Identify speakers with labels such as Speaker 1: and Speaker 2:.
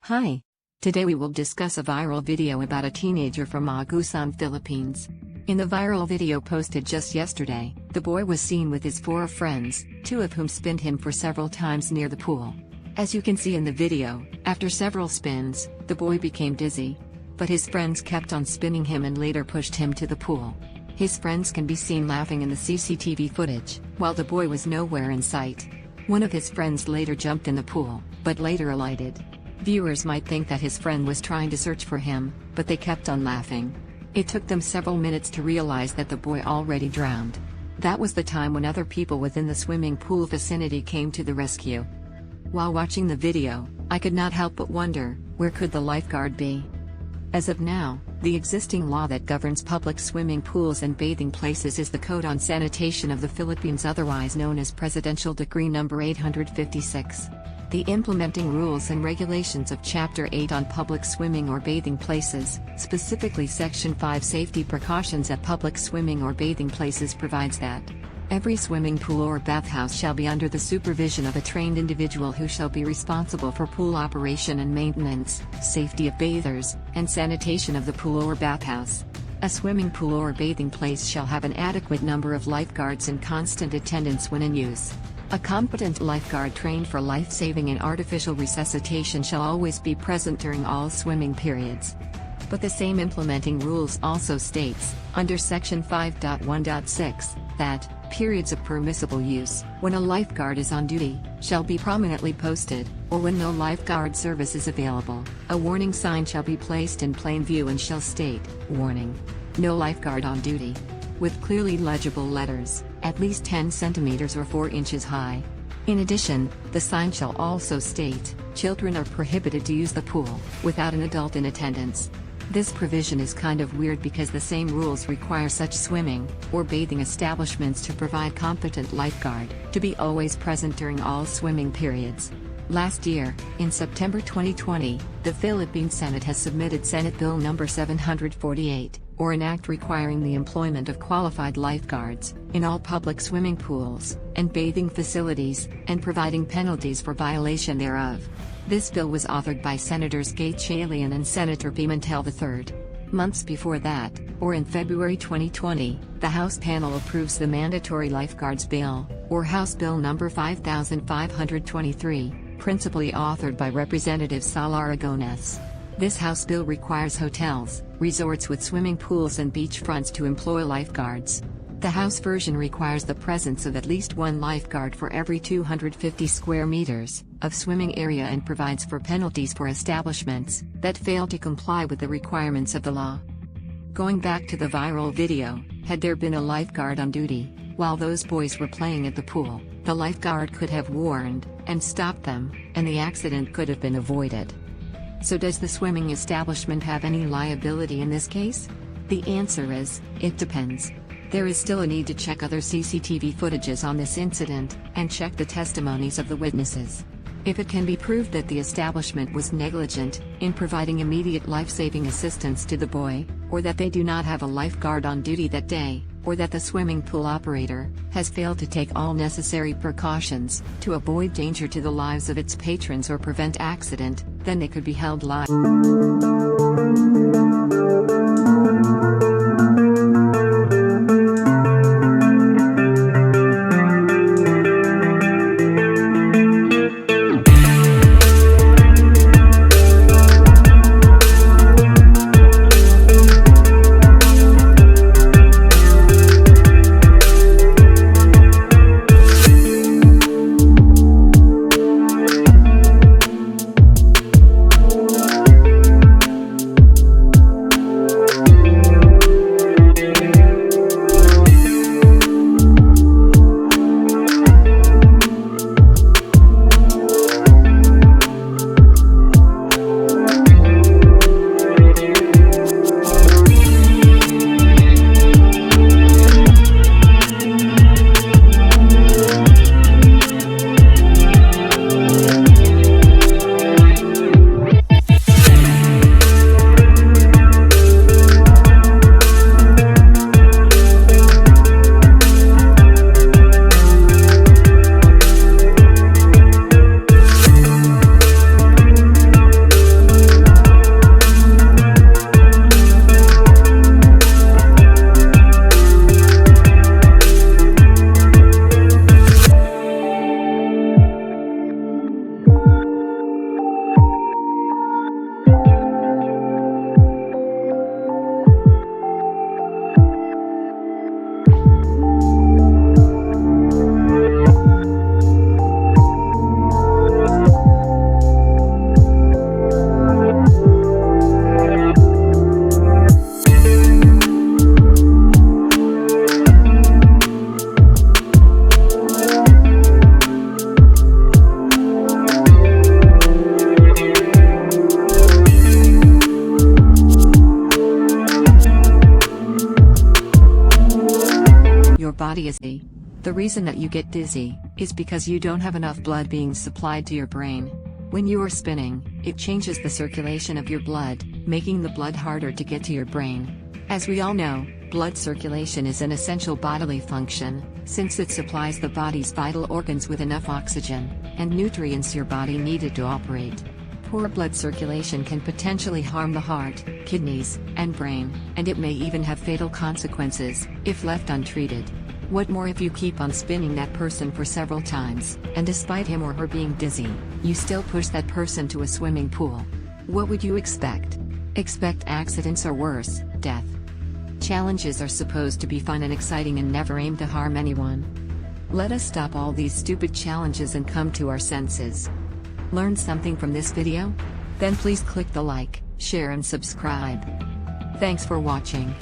Speaker 1: Hi. Today we will discuss a viral video about a teenager from Agusan, Philippines. In the viral video posted just yesterday, the boy was seen with his 4 friends, 2 of whom spinned him for several times near the pool. As you can see in the video, after several spins, the boy became dizzy. But his friends kept on spinning him and later pushed him to the pool. His friends can be seen laughing in the CCTV footage, while the boy was nowhere in sight. One of his friends later jumped in the pool, but later alighted. Viewers might think that his friend was trying to search for him, but they kept on laughing. It took them several minutes to realize that the boy already drowned. That was the time when other people within the swimming pool vicinity came to the rescue. While watching the video, I could not help but wonder, where could the lifeguard be? As of now, the existing law that governs public swimming pools and bathing places is the Code on Sanitation of the Philippines, otherwise known as Presidential Decree No. 856. The implementing rules and regulations of Chapter 8 on public swimming or bathing places, specifically Section 5 Safety Precautions at Public Swimming or Bathing Places, provides that every swimming pool or bathhouse shall be under the supervision of a trained individual who shall be responsible for pool operation and maintenance, safety of bathers, and sanitation of the pool or bathhouse. A swimming pool or bathing place shall have an adequate number of lifeguards in constant attendance when in use. A competent lifeguard trained for life-saving and artificial resuscitation shall always be present during all swimming periods. But the same implementing rules also states, under Section 5.1.6, that periods of permissible use, when a lifeguard is on duty, shall be prominently posted, or when no lifeguard service is available, a warning sign shall be placed in plain view and shall state, "Warning. No lifeguard on duty," with clearly legible letters, at least 10 centimeters or 4 inches high. In addition, the sign shall also state, "Children are prohibited to use the pool, without an adult in attendance." This provision is kind of weird because the same rules require such swimming or bathing establishments to provide competent lifeguard to be always present during all swimming periods. Last year, in September 2020, the Philippine Senate has submitted Senate Bill No. 748, or an act requiring the employment of qualified lifeguards in all public swimming pools and bathing facilities, and providing penalties for violation thereof. This bill was authored by Senators Gatchalian and Senator Pimentel III. Months before that, or in February 2020, the House panel approves the Mandatory Lifeguards Bill, or House Bill No. 5523, principally authored by Representative Sal Aragones. This House bill requires hotels, resorts with swimming pools and beachfronts to employ lifeguards. The House version requires the presence of at least 1 lifeguard for every 250 square meters of swimming area and provides for penalties for establishments that fail to comply with the requirements of the law. Going back to the viral video, had there been a lifeguard on duty while those boys were playing at the pool, the lifeguard could have warned and stopped them, and the accident could have been avoided. So does the swimming establishment have any liability in this case? The answer is, it depends. There is still a need to check other CCTV footages on this incident, and check the testimonies of the witnesses. If it can be proved that the establishment was negligent in providing immediate life-saving assistance to the boy, or that they do not have a lifeguard on duty that day, or that the swimming pool operator has failed to take all necessary precautions to avoid danger to the lives of its patrons or prevent accident, then they could be held liable. body is dizzy. The reason that you get dizzy is because you don't have enough blood being supplied to your brain. When you are spinning, it changes the circulation of your blood, making the blood harder to get to your brain. As we all know, blood circulation is an essential bodily function, since it supplies the body's vital organs with enough oxygen and nutrients your body needed to operate. Poor blood circulation can potentially harm the heart, kidneys, and brain, and it may even have fatal consequences if left untreated. What more if you keep on spinning that person for several times, and despite him or her being dizzy, you still push that person to a swimming pool? What would you expect? Expect accidents or worse, death. Challenges are supposed to be fun and exciting and never aim to harm anyone. Let us stop all these stupid challenges and come to our senses. Learned something from this video? Then please click the like, share and subscribe. Thanks for watching.